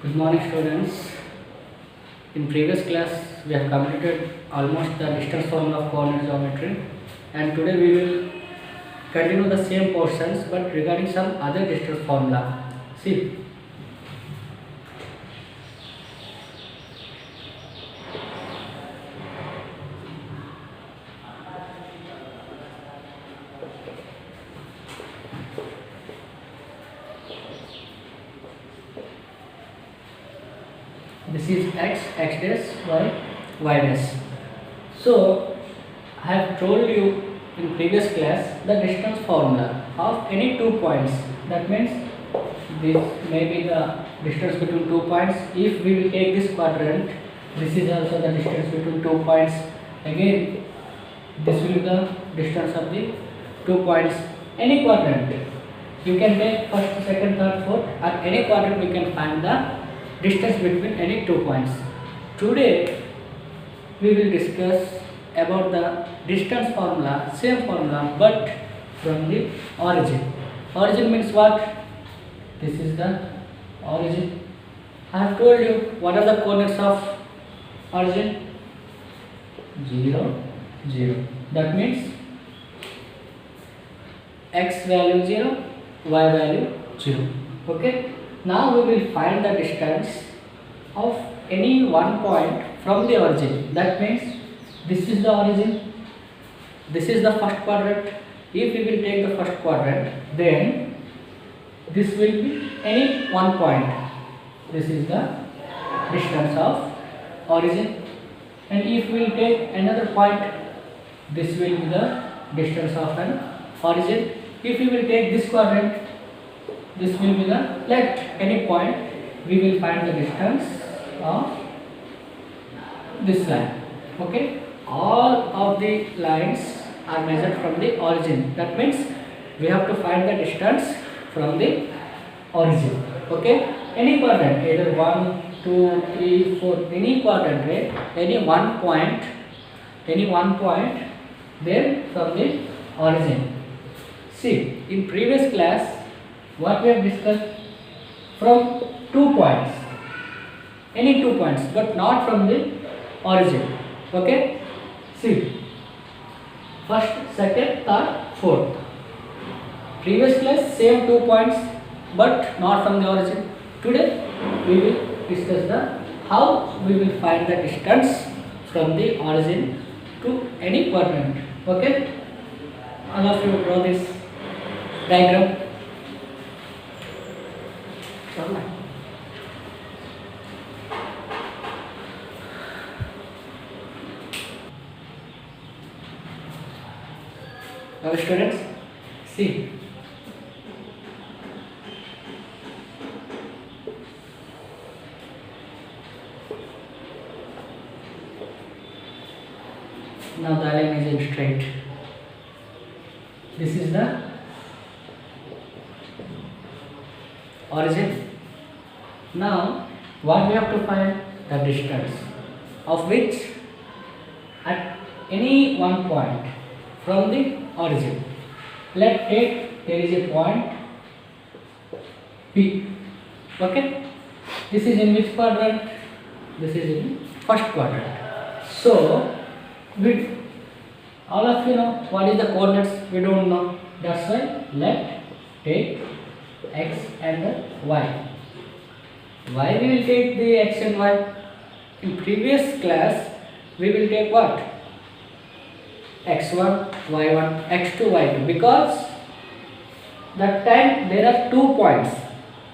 Good morning, students. In previous class, we have completed almost the distance formula of coordinate geometry, and today we will continue the same portions but regarding some other distance formula. See, this is x dash, y dash. So, I have told you in previous class the distance formula of any 2 points. That means this may be the distance between 2 points. If we will take this quadrant, this is also the distance between 2 points. Again, this will be the distance of the 2 points. Any quadrant, you can take first, second, third, fourth, at any quadrant we can find the distance between any 2 points. Today we will discuss about the distance formula, same formula but from the origin. Origin means what? This is the origin. I have told you what are the coordinates of origin? 0, 0. That means x value 0, y value 0. Okay. Now we will find the distance of any one point from the origin. That means this is the origin, this is the first quadrant. If we will take the first quadrant, then this will be any one point. This is the distance of origin. And if we will take another point, this will be the distance of an origin. If we will take this quadrant, this will be the, let any point, we will find the distance of this line. Okay, all of the lines are measured from the origin. That means we have to find the distance from the origin. Okay, any quadrant, either 1, 2, 3, 4, any quadrant, right? Any one point, then from the origin. See, in previous class what we have discussed, from 2 points, any 2 points, but not from the origin. Okay, see, first, second, third, fourth. Previous class same 2 points but not from the origin. Today we will discuss the how we will find the distance from the origin to any quadrant. Okay, all of you draw this diagram. Now students, see, now the line is in straight. This is the origin. Now what we have to find? The distance of which at any one point from the origin. Let's take, there is a point P. Okay, this is in which quadrant? This is in first quadrant. So we all of you know what is the coordinates. We don't know. That's why let's take x and y. Why we will take the x and y? In previous class we will take what? x1, y1, x2, y2, because that time there are 2 points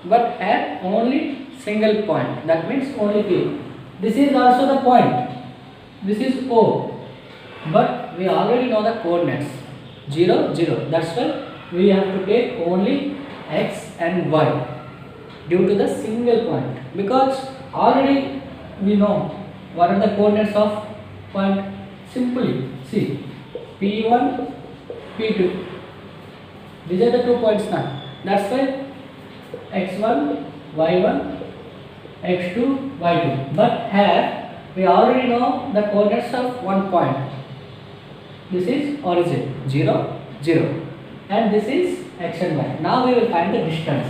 but here only single point. That means only P. This is also the point. This is O. But we already know the coordinates 0, 0. That's why we have to take only x and y due to the single point, because already we know what are the coordinates of point. Simply see, P1, P2. These are the 2 points now. That's why x1, y1, x2, y2. But here we already know the coordinates of one point. This is origin 0, 0, and this is x and y. Now we will find the distance.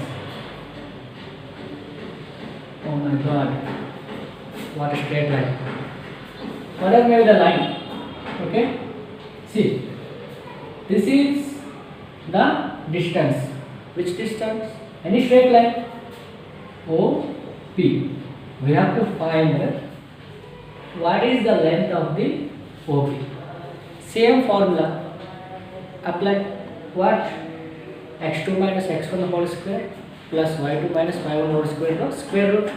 Oh my god, what a straight line. Whatever may be the line, okay? See, this is the distance. Which distance? Any straight line. OP. We have to find what is the length of the OP. Same formula. Apply what? X2 minus x1 whole square plus y2 minus y1 whole square to square root.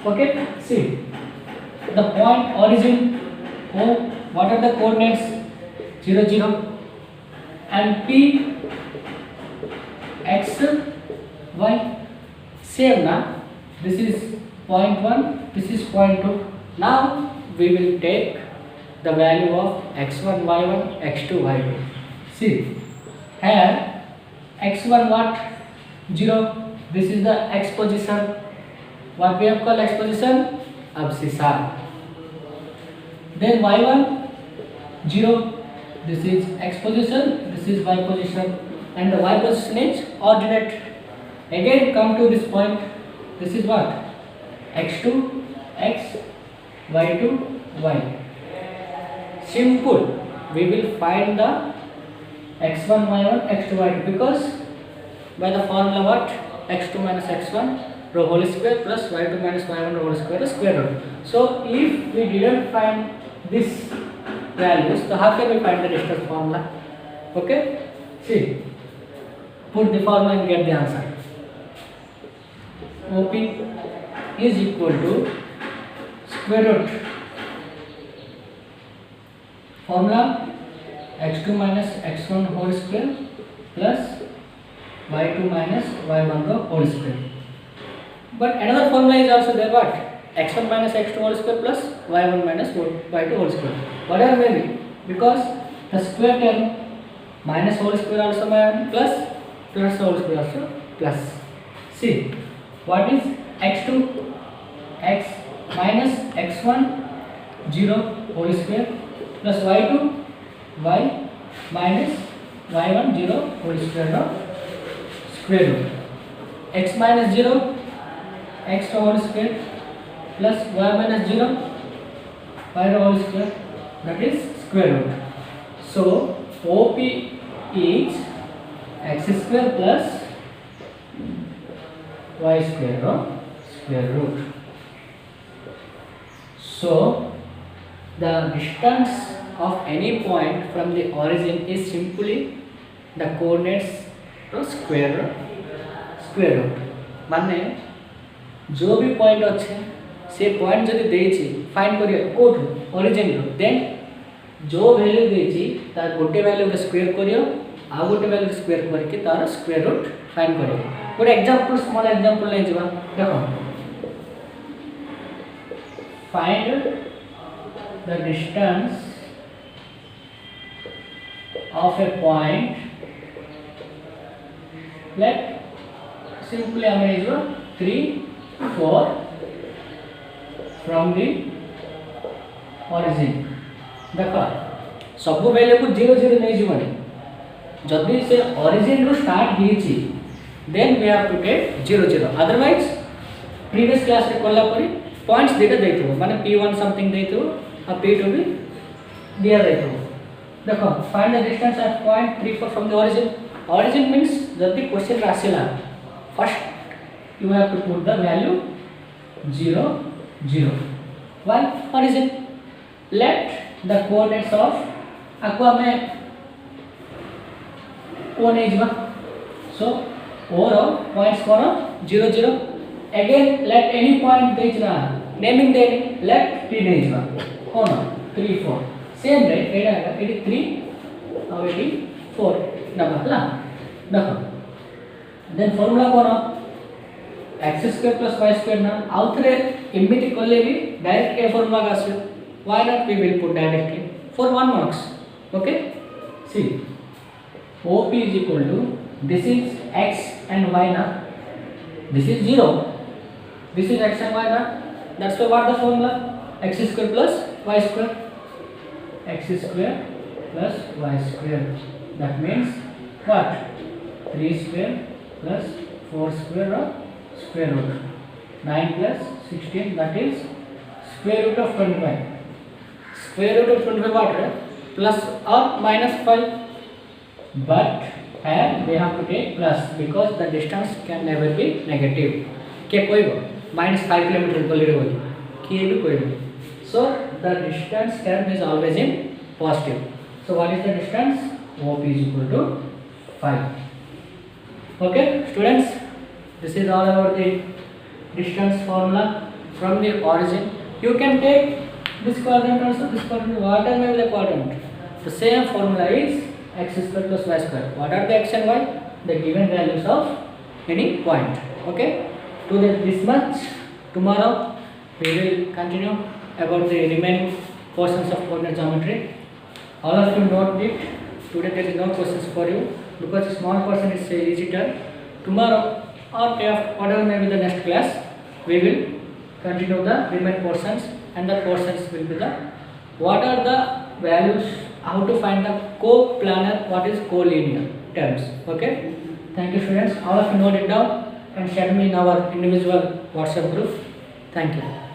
Okay? See, the point origin O, what are the coordinates? 0, 0 and P, x, y. Same now. This is point 1, this is point 2. Now we will take the value of x1, y1, x2, y2. See, here x1 what? 0. This is the x position. What we have called x position? Abscissa. Then y1 0. This is x position, this is y position, and the y position is ordinate. Again come to this point. This is what? x2 x, y2 y. Simple. We will find the x1 y1 x2 y2 because by the formula what? x2 minus x1 whole square plus y2 minus y1 whole square is square root. So if we didn't find this values, so how can we find the distance formula? Okay, see, put the formula and get the answer. OP is equal to square root formula x2 minus x1 whole square plus y2 minus y1 whole square. But another formula is also there, what? x1 minus x2 whole square plus y1 minus y2 whole square. Whatever may be, because the square term minus whole square also minus plus whole square also plus. See, what is x2 x minus x1 0 whole square plus y2 y minus y1 0 whole square of square root. X minus 0 x whole square plus y minus 0 y whole square, that is square root. So OP is x square plus y square of square root. So the distance of any point from the origin is simply the coordinates to square root. माने जो भी point अच्छे से point जदि देछि find करियो कोठ origin रो, then जो वैल्यू देछि तार गोटे वैल्यू के स्क्वायर करियो आ गोटे वैल्यू स्क्वायर करके तार स्क्वायर रूट फाइंड करियो. गोटे एग्जांपल स्मॉल एग्जांपल ले जबा देखो, find the distance of a point, let simply imagine 3 4 from the origin. देखो सब वैल्यू को 0 0 नहीं जीवनी, जदि से origin रो स्टार्ट हिची then we have to take 0 0. Otherwise previous class रे कोला परी पॉइंट्स देटा देथो माने p1 समथिंग देथो आ p2 भी दिया देथो. देखो find the distance at point 3 4 from the origin. Origin means जदि क्वेश्चन आसेला first you have to put the value 0 0. Why origin? Let the coordinates of aqua में o नहीं जबा, सो o रो पॉइंट्स करो 0 0. अगेन लेट एनी पॉइंट देचना naming देनी, let p नहीं जबा कोन 3 4. सेम रे एडा एडी 3 और एडी 4 नबा हला. देखो देन फार्मूला कोन x square plus y square ना आउथरे एमिति करले भी डायरेक्ट ए फार्मूला का आसे. Why not we will put directly for 1 marks. Okay see OP is equal to, this is x and y na, this is 0, this is x and y na, that's why what the formula x square plus y square, x square plus y square, that means what 3 square plus 4 square of square root 9 plus 16, that is square root of 25. Square root of 25 what? Plus or minus 5. But here we have to take plus because the distance can never be negative. क्या कोई वो -5 kilometre बोल रहे हो कि ये भी कोई नहीं. So the distance term is always in positive. So what is the distance? OP is equal to 5. Okay, students, this is all about the distance formula from the origin. You can take this quadrant also, this quadrant, whatever may be the quadrant. The same formula is x square plus y square. What are the x and y? The given values of any point. Okay, to this much. Tomorrow we will continue about the remaining portions of coordinate geometry. All of you note it. Today there is no questions for you because small portion is easy turn. Tomorrow or day after, whatever may be the next class, we will continue the remaining portions, and the portions will be the what are the values, how to find the coplanar, what is collinear terms. Okay, thank you students. All of you note it down and share me in our individual WhatsApp group. Thank you.